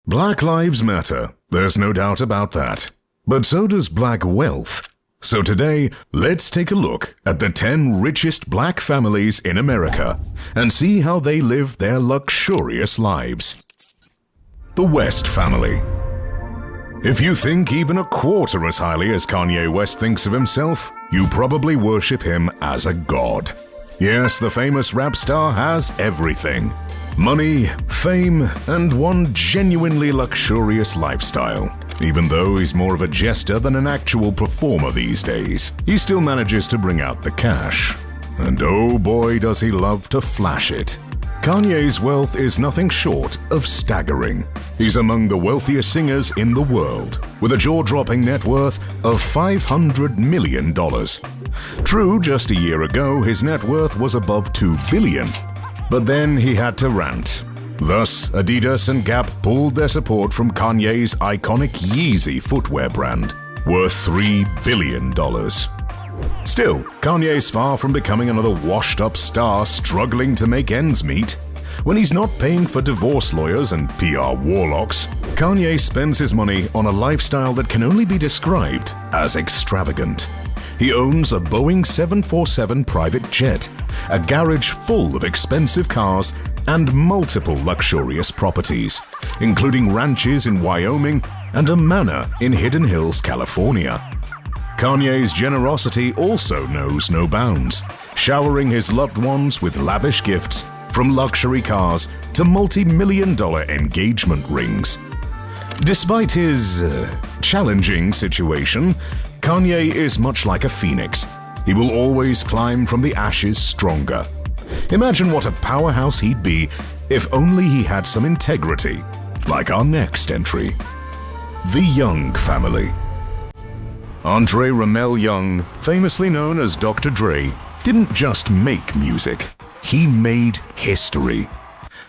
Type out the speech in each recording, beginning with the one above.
Black lives matter, there's no doubt about that. But so does black wealth. So today, let's take a look at the 10 richest black families in America and see how they live their luxurious lives. The West family. If you think even a quarter as highly as Kanye West thinks of himself, you probably worship him as a god. Yes, the famous rap star has everything. Money, fame, and one genuinely luxurious lifestyle. Even though he's more of a jester than an actual performer these days, he still manages to bring out the cash. And oh boy does he love to flash it. Kanye's wealth is nothing short of staggering. He's among the wealthiest singers in the world, with a jaw-dropping net worth of $500 million. True, just a year ago, his net worth was above $2 billion. But then he had to rant. Thus, Adidas and Gap pulled their support from Kanye's iconic Yeezy footwear brand, worth $3 billion. Still, Kanye's far from becoming another washed-up star struggling to make ends meet. When he's not paying for divorce lawyers and PR warlocks, Kanye spends his money on a lifestyle that can only be described as extravagant. He owns a Boeing 747 private jet, a garage full of expensive cars, and multiple luxurious properties, including ranches in Wyoming and a manor in Hidden Hills, California. Kanye's generosity also knows no bounds, showering his loved ones with lavish gifts, from luxury cars to multi-million-dollar engagement rings. Despite his challenging situation, Kanye is much like a phoenix. He will always climb from the ashes stronger. Imagine what a powerhouse he'd be if only he had some integrity, like our next entry. The Young family. Andre Ramel Young, famously known as Dr. Dre, didn't just make music, he made history.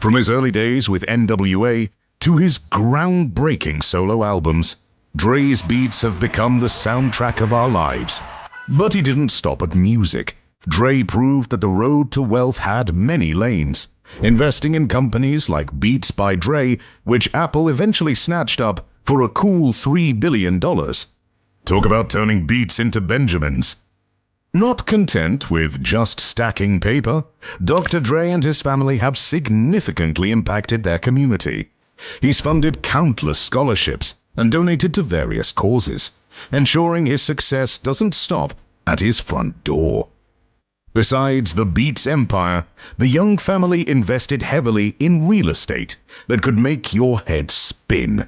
From his early days with NWA to his groundbreaking solo albums, Dre's beats have become the soundtrack of our lives. But he didn't stop at music. Dre proved that the road to wealth had many lanes, investing in companies like Beats by Dre, which Apple eventually snatched up for a cool $3 billion. Talk about turning Beats into Benjamins. Not content with just stacking paper, Dr. Dre and his family have significantly impacted their community. He's funded countless scholarships and donated to various causes, ensuring his success doesn't stop at his front door. Besides the Beats empire, the Young family invested heavily in real estate that could make your head spin,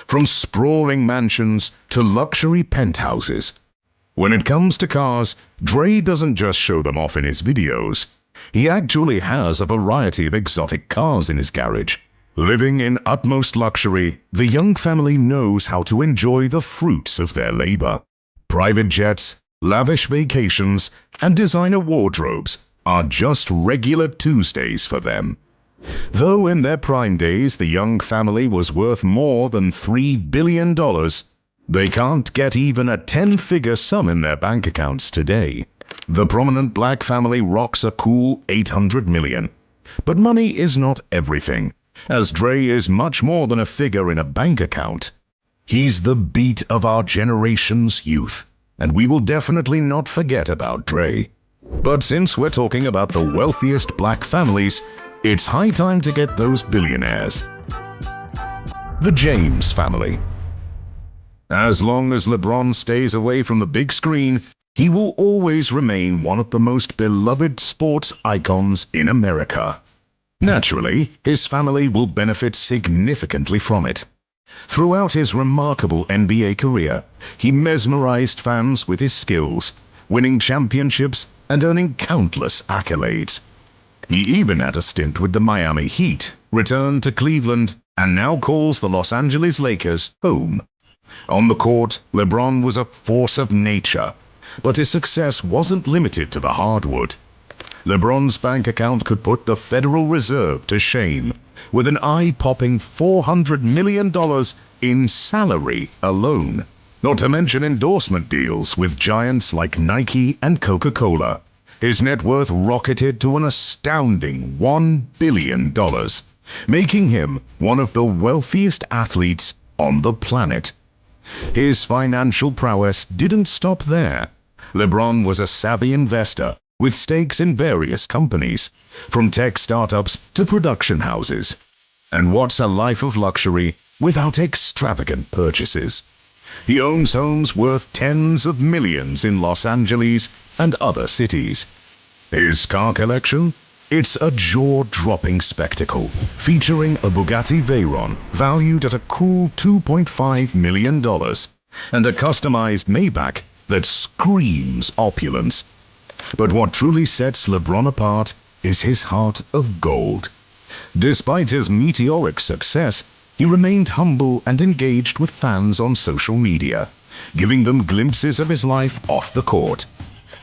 from sprawling mansions to luxury penthouses. When it comes to cars, Dre doesn't just show them off in his videos. He actually has a variety of exotic cars in his garage. Living in utmost luxury, the Young family knows how to enjoy the fruits of their labor. Private jets, lavish vacations, and designer wardrobes are just regular Tuesdays for them. Though in their prime days the Young family was worth more than $3 billion, they can't get even a 10-figure sum in their bank accounts today. The prominent black family rocks a cool $800 million. But money is not everything, as Dre is much more than a figure in a bank account. He's the beat of our generation's youth, and we will definitely not forget about Dre. But since we're talking about the wealthiest black families, it's high time to get those billionaires. The James family. As long as LeBron stays away from the big screen, he will always remain one of the most beloved sports icons in America. Naturally, his family will benefit significantly from it. Throughout his remarkable NBA career, he mesmerized fans with his skills, winning championships and earning countless accolades. He even had a stint with the Miami Heat, returned to Cleveland, and now calls the Los Angeles Lakers home. On the court, LeBron was a force of nature, but his success wasn't limited to the hardwood. LeBron's bank account could put the Federal Reserve to shame, with an eye-popping $400 million in salary alone, not to mention endorsement deals with giants like Nike and Coca-Cola. His net worth rocketed to an astounding $1 billion. making him one of the wealthiest athletes on the planet. His financial prowess didn't stop there. LeBron was a savvy investor with stakes in various companies, from tech startups to production houses. And what's a life of luxury without extravagant purchases? He owns homes worth tens of millions in Los Angeles and other cities. His car collection? It's a jaw-dropping spectacle, featuring a Bugatti Veyron valued at a cool $2.5 million and a customized Maybach that screams opulence. But what truly sets LeBron apart is his heart of gold. Despite his meteoric success, he remained humble and engaged with fans on social media, giving them glimpses of his life off the court.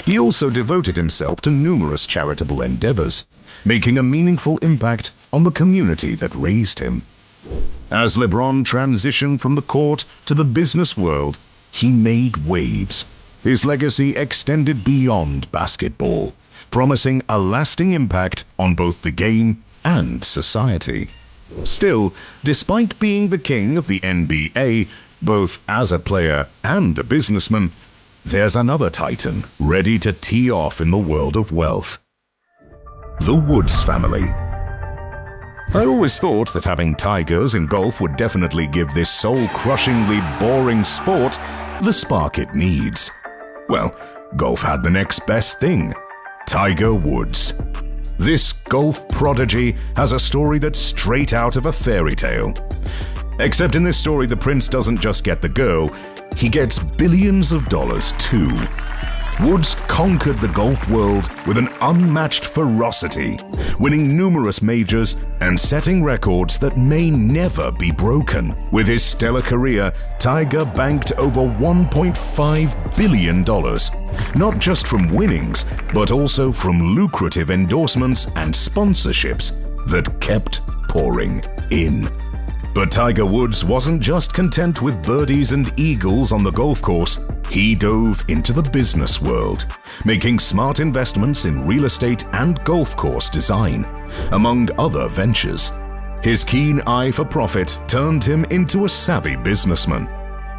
He also devoted himself to numerous charitable endeavors, making a meaningful impact on the community that raised him. As LeBron transitioned from the court to the business world, he made waves. His legacy extended beyond basketball, promising a lasting impact on both the game and society. Still, despite being the king of the NBA, both as a player and a businessman, there's another titan ready to tee off in the world of wealth. The Woods family. I always thought that having tigers in golf would definitely give this soul-crushingly boring sport the spark it needs. Well, golf had the next best thing: Tiger Woods. This golf prodigy has a story that's straight out of a fairy tale. Except in this story, the prince doesn't just get the girl, he gets billions of dollars too. Woods conquered the golf world with an unmatched ferocity, winning numerous majors and setting records that may never be broken. With his stellar career, Tiger banked over $1.5 billion, not just from winnings, but also from lucrative endorsements and sponsorships that kept pouring in. But Tiger Woods wasn't just content with birdies and eagles on the golf course. He dove into the business world, making smart investments in real estate and golf course design, among other ventures. His keen eye for profit turned him into a savvy businessman.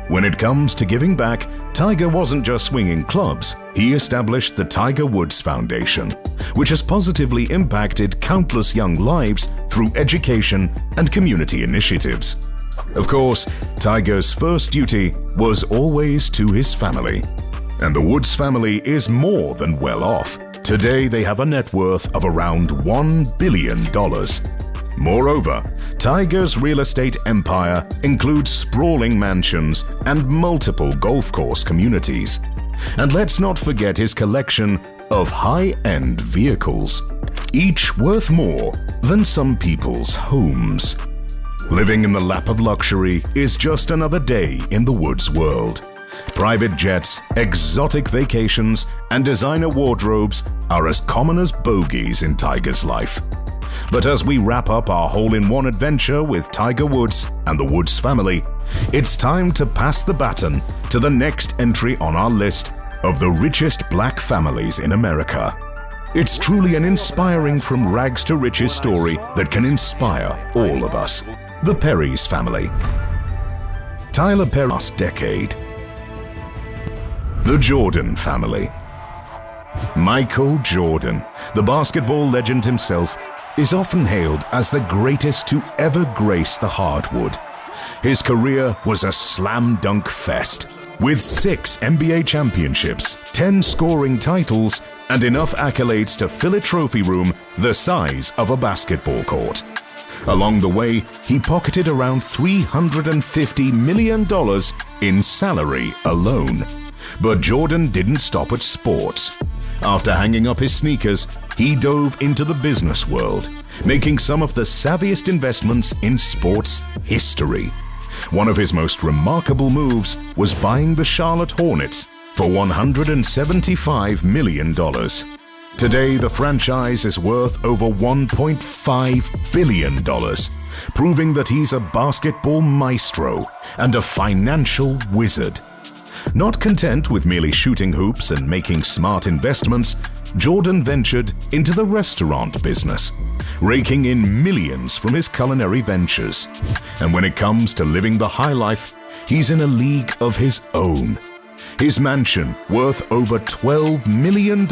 When it comes to giving back, Tiger wasn't just swinging clubs. He established the Tiger Woods Foundation, which has positively impacted countless young lives through education and community initiatives. Of course, Tiger's first duty was always to his family. And the Woods family is more than well off. Today they have a net worth of around $1 billion. Moreover, Tiger's real estate empire includes sprawling mansions and multiple golf course communities. And let's not forget his collection of high-end vehicles, each worth more than some people's homes. Living in the lap of luxury is just another day in the Woods world. Private jets, exotic vacations, and designer wardrobes are as common as bogeys in Tiger's life. But as we wrap up our hole-in-one adventure with Tiger Woods and the Woods family, it's time to pass the baton to the next entry on our list of the richest black families in America. It's truly an inspiring from rags to riches story that can inspire all of us. The Perry's family. Tyler Perry last decade. The Jordan family. Michael Jordan, the basketball legend himself, is often hailed as the greatest to ever grace the hardwood. His career was a slam dunk fest, with 6 NBA championships, 10 scoring titles, and enough accolades to fill a trophy room the size of a basketball court. Along the way, he pocketed around $350 million in salary alone. But Jordan didn't stop at sports. After hanging up his sneakers, he dove into the business world, making some of the savviest investments in sports history. One of his most remarkable moves was buying the Charlotte Hornets for $175 million. Today, the franchise is worth over $1.5 billion, proving that he's a basketball maestro and a financial wizard. Not content with merely shooting hoops and making smart investments, Jordan ventured into the restaurant business, raking in millions from his culinary ventures. And when it comes to living the high life, he's in a league of his own. His mansion, worth over $12 million,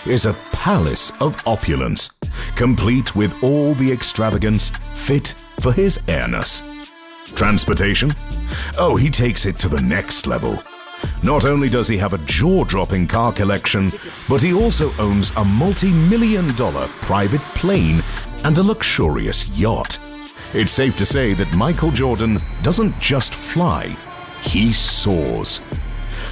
is a palace of opulence, complete with all the extravagance fit for his airness. Transportation? Oh, he takes it to the next level. Not only does he have a jaw-dropping car collection, but he also owns a multi-million-dollar private plane and a luxurious yacht. It's safe to say that Michael Jordan doesn't just fly, he soars.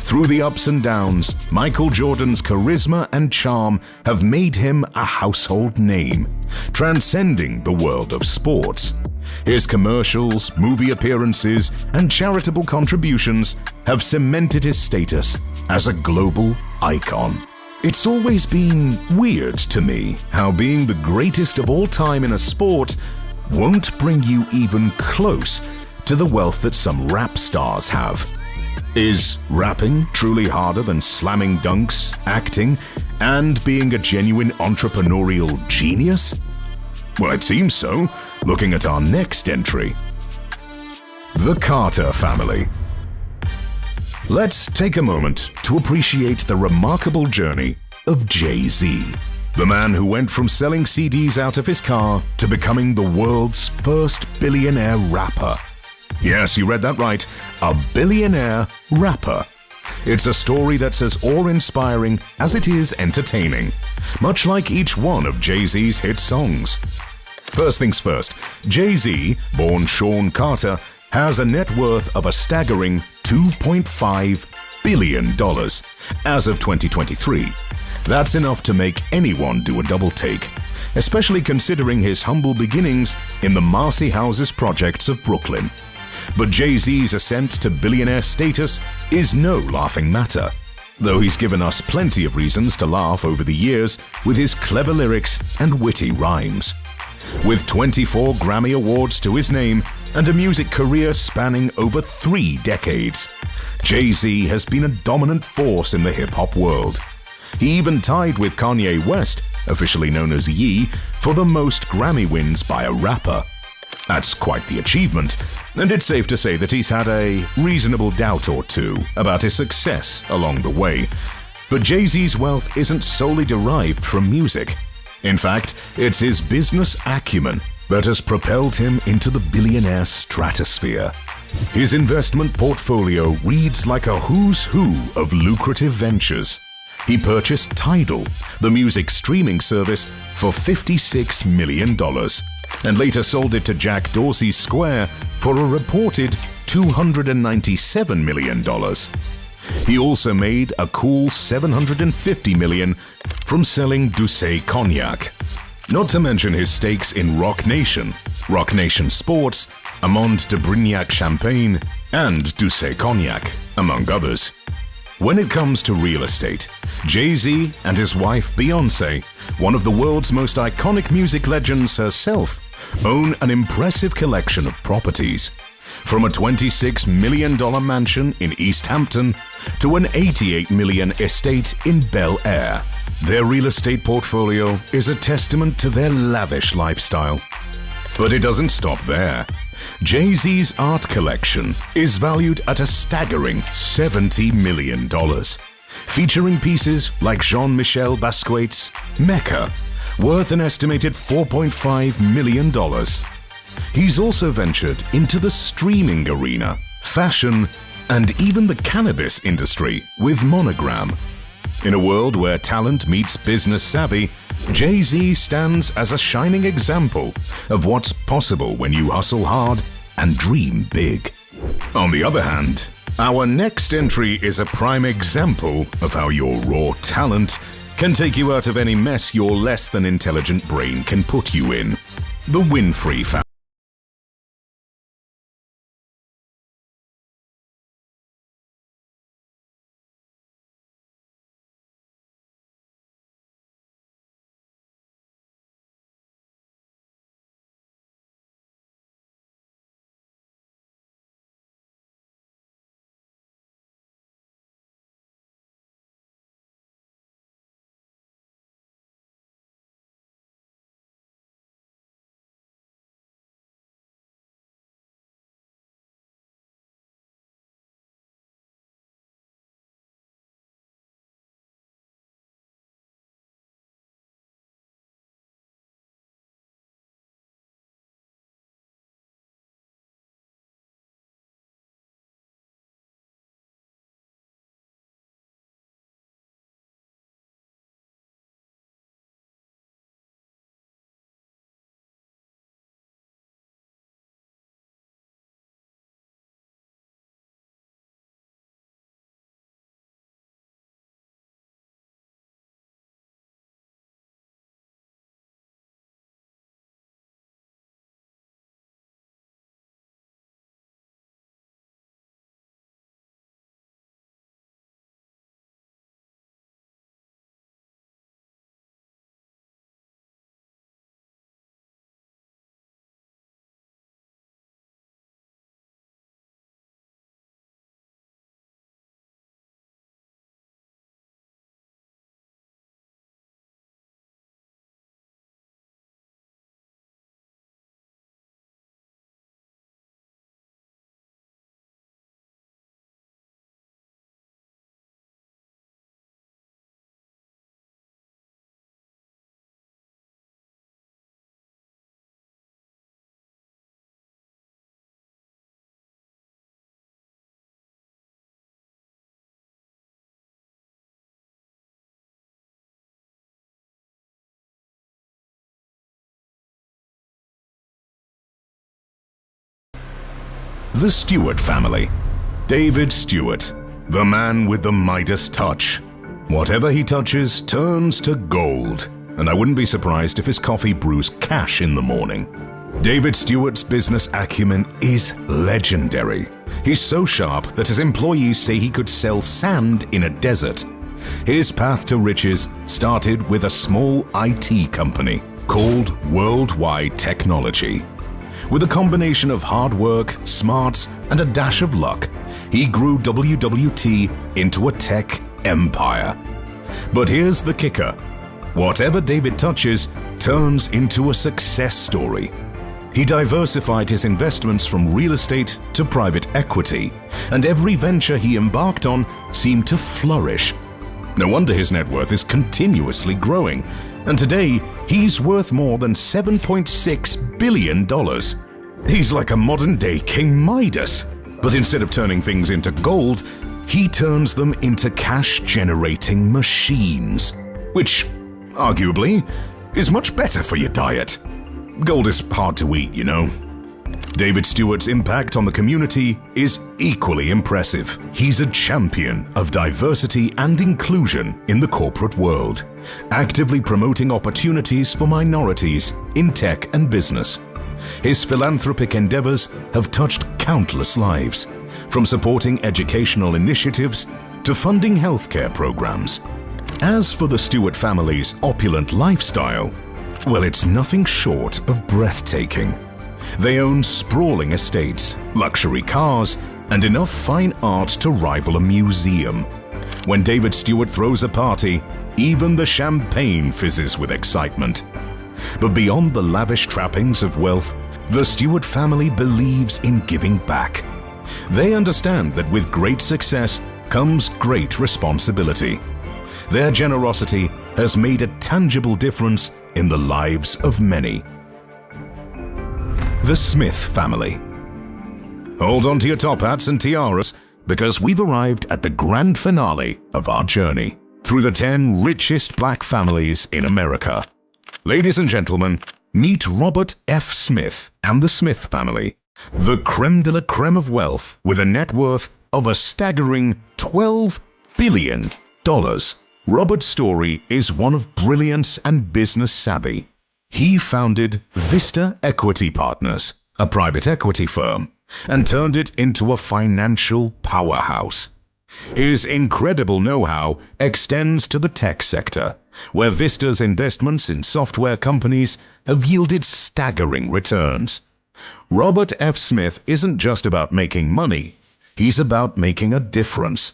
Through the ups and downs, Michael Jordan's charisma and charm have made him a household name, transcending the world of sports. His commercials, movie appearances, and charitable contributions have cemented his status as a global icon. It's always been weird to me how being the greatest of all time in a sport won't bring you even close to the wealth that some rap stars have. Is rapping truly harder than slamming dunks, acting, and being a genuine entrepreneurial genius? Well, it seems so, looking at our next entry. The Carter Family. Let's take a moment to appreciate the remarkable journey of Jay-Z, the man who went from selling CDs out of his car to becoming the world's first billionaire rapper. Yes, you read that right, a billionaire rapper. It's a story that's as awe-inspiring as it is entertaining, much like each one of Jay-Z's hit songs. First things first, Jay-Z, born Sean Carter, has a net worth of a staggering $2.5 billion as of 2023. That's enough to make anyone do a double take, especially considering his humble beginnings in the Marcy Houses projects of Brooklyn. But Jay-Z's ascent to billionaire status is no laughing matter, though he's given us plenty of reasons to laugh over the years with his clever lyrics and witty rhymes. With 24 Grammy Awards to his name and a music career spanning over 3 decades, Jay-Z has been a dominant force in the hip-hop world. He even tied with Kanye West, officially known as Ye, for the most Grammy wins by a rapper. That's quite the achievement, and it's safe to say that he's had a reasonable doubt or two about his success along the way. But Jay-Z's wealth isn't solely derived from music. In fact, it's his business acumen that has propelled him into the billionaire stratosphere. His investment portfolio reads like a who's who of lucrative ventures. He purchased Tidal, the music streaming service, for $56 million, and later sold it to Jack Dorsey's Square for a reported $297 million. He also made a cool $750 million from selling Douce Cognac. Not to mention his stakes in Roc Nation Sports, Amand de Brignac Champagne, and Douce Cognac, among others. When it comes to real estate, Jay-Z and his wife Beyoncé, one of the world's most iconic music legends herself, own an impressive collection of properties. From a $26 million mansion in East Hampton to an $88 million estate in Bel Air. Their real estate portfolio is a testament to their lavish lifestyle. But it doesn't stop there. Jay-Z's art collection is valued at a staggering $70 million, featuring pieces like Jean-Michel Basquiat's Mecca, worth an estimated $4.5 million. He's also ventured into the streaming arena, fashion, and even the cannabis industry with Monogram. In a world where talent meets business savvy, Jay-Z stands as a shining example of what's possible when you hustle hard and dream big. On the other hand, our next entry is a prime example of how your raw talent can take you out of any mess your less than intelligent brain can put you in. The Winfrey Family. The Stewart family. David Stewart, the man with the Midas touch. Whatever he touches turns to gold, and I wouldn't be surprised if his coffee brews cash in the morning. David Stewart's business acumen is legendary. He's so sharp that his employees say he could sell sand in a desert. His path to riches started with a small IT company called Worldwide Technology. With a combination of hard work, smarts, and a dash of luck, he grew WWT into a tech empire. But here's the kicker. Whatever David touches turns into a success story. He diversified his investments from real estate to private equity, and every venture he embarked on seemed to flourish. No wonder his net worth is continuously growing, and today he's worth more than $7.6 billion. He's like a modern-day King Midas, but instead of turning things into gold, he turns them into cash-generating machines, which, arguably, is much better for your diet. Gold is hard to eat, you know. David Stewart's impact on the community is equally impressive. He's a champion of diversity and inclusion in the corporate world, actively promoting opportunities for minorities in tech and business. His philanthropic endeavors have touched countless lives, from supporting educational initiatives to funding healthcare programs. As for the Stewart family's opulent lifestyle, well, it's nothing short of breathtaking. They own sprawling estates, luxury cars, and enough fine art to rival a museum. When David Stewart throws a party, even the champagne fizzes with excitement. But beyond the lavish trappings of wealth, the Stewart family believes in giving back. They understand that with great success comes great responsibility. Their generosity has made a tangible difference in the lives of many. The Smith family. Hold on to your top hats and tiaras, because we've arrived at the grand finale of our journey through the 10 richest black families in America. Ladies and gentlemen, meet Robert F. Smith and the Smith family, the creme de la creme of wealth with a net worth of a staggering $12 billion. Robert's story is one of brilliance and business savvy. He founded Vista Equity Partners, a private equity firm, and turned it into a financial powerhouse. His incredible know-how extends to the tech sector, where Vista's investments in software companies have yielded staggering returns. Robert F. Smith isn't just about making money, he's about making a difference.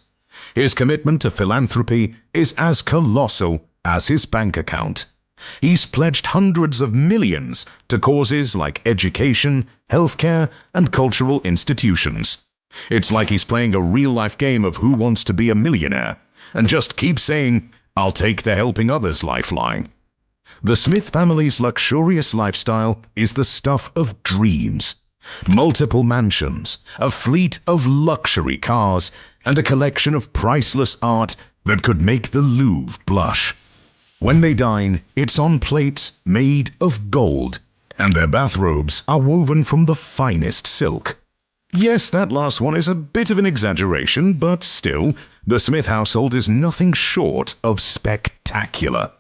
His commitment to philanthropy is as colossal as his bank account. He's pledged hundreds of millions to causes like education, healthcare, and cultural institutions. It's like he's playing a real-life game of Who Wants to Be a Millionaire, and just keeps saying, "I'll take the helping others" lifeline. The Smith family's luxurious lifestyle is the stuff of dreams. Multiple mansions, a fleet of luxury cars, and a collection of priceless art that could make the Louvre blush. When they dine, it's on plates made of gold, and their bathrobes are woven from the finest silk. Yes, that last one is a bit of an exaggeration, but still, the Smith household is nothing short of spectacular.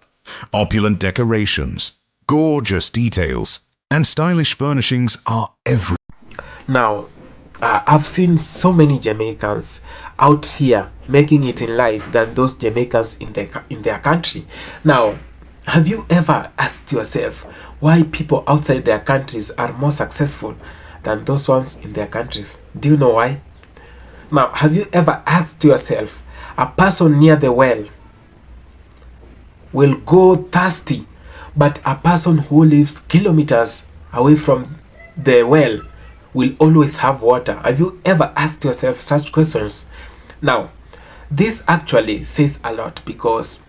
Opulent decorations, gorgeous details, and stylish furnishings are everywhere. Now, I've seen so many Jamaicans out here making it in life than those Jamaicans in their country. Now, have you ever asked yourself why people outside their countries are more successful than those ones in their countries? Do you know why? Now, have you ever asked yourself, a person near the well will go thirsty, but a person who lives kilometers away from the well will always have water? Have you ever asked yourself such questions? Now, this actually says a lot, because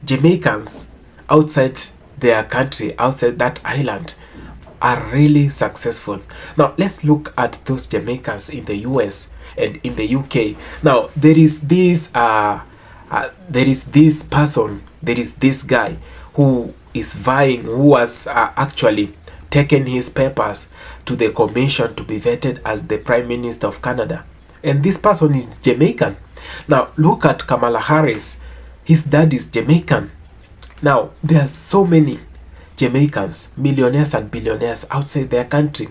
Jamaicans outside their country, outside that island, are really successful. Now, let's look at those Jamaicans in the US and in the UK. Now, there is this guy who is vying, who was actually taken his papers to the commission to be vetted as the Prime Minister of Canada. And this person is Jamaican. Now, look at Kamala Harris. His dad is Jamaican. Now, there are so many Jamaicans, millionaires and billionaires outside their country.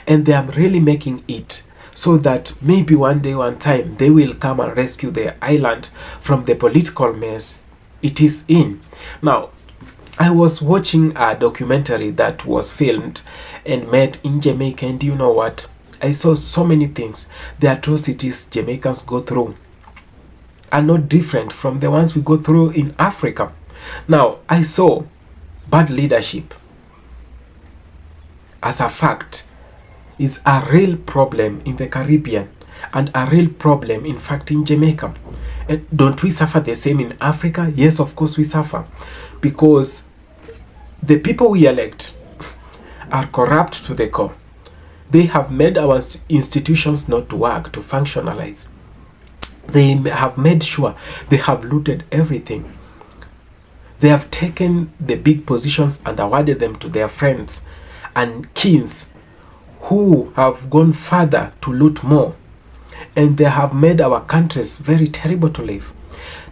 And they are really making it so that maybe one day, one time, they will come and rescue their island from the political mess it is in. Now, I was watching a documentary that was filmed and made in Jamaica, and you know what? I saw so many things. The atrocities Jamaicans go through are not different from the ones we go through in Africa. Now, I saw bad leadership as a fact is a real problem in the Caribbean and a real problem, in fact, in Jamaica. And don't we suffer the same in Africa? Yes, of course we suffer, because the people we elect are corrupt to the core. They have made our institutions not to work, to functionalize. They have made sure they have looted everything. They have taken the big positions and awarded them to their friends and kins who have gone further to loot more. And they have made our countries very terrible to live.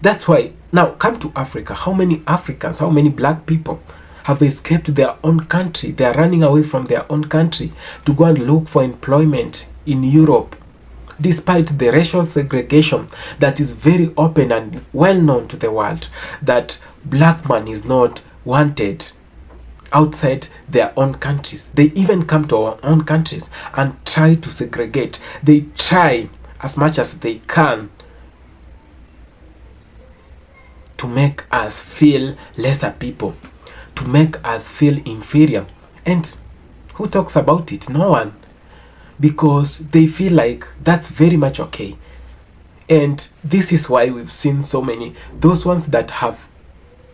That's why, now come to Africa. How many Africans, how many black people have escaped their own country? They are running away from their own country to go and look for employment in Europe, despite the racial segregation that is very open and well known to the world, that black man is not wanted outside their own countries. They even come to our own countries and try to segregate. They try as much as they can to make us feel lesser people, to make us feel inferior. And who talks about it? No one. Because they feel like that's very much okay. And this is why we've seen so many, those ones that have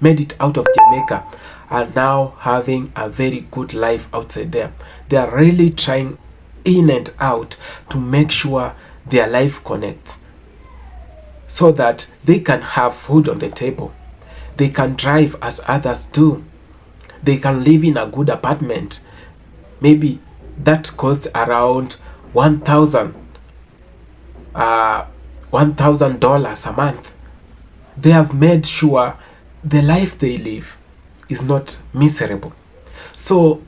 made it out of Jamaica are now having a very good life outside there. They are really trying in and out to make sure their life connects, so that they can have food on the table. They can drive as others do. They can live in a good apartment. Maybe that costs around $1,000 a month. They have made sure the life they live is not miserable. So,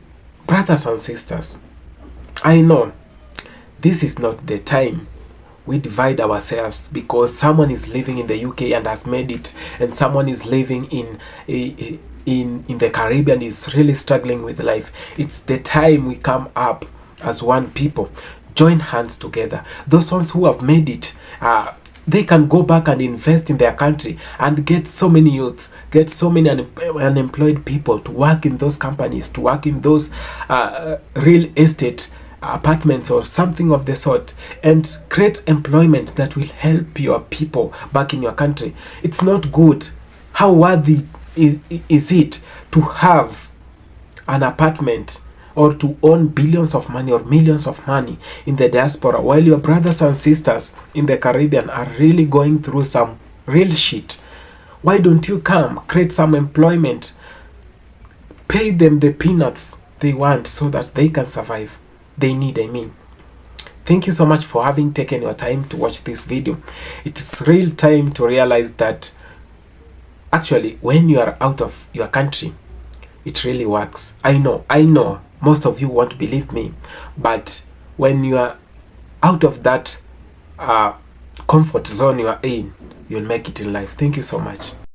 brothers and sisters, I know this is not the time we divide ourselves because someone is living in the UK and has made it, and someone is living in the Caribbean is really struggling with life. It's the time we come up as one people, join hands together. Those ones who have made it, they can go back and invest in their country and get so many youths, get so many unemployed people to work in those companies, to work in those real estate apartments or something of the sort, and create employment that will help your people back in your country. It's not good. How worthy is it to have an apartment or to own billions of money or millions of money in the diaspora while your brothers and sisters in the Caribbean are really going through some real shit? Why don't you come, create some employment, pay them the peanuts they want so that they can survive? They need, I mean. Thank you so much for having taken your time to watch this video. It is real time to realize that actually when you are out of your country, it really works. I know most of you won't believe me, but when you are out of that comfort zone you are in, you'll make it in life. Thank you so much.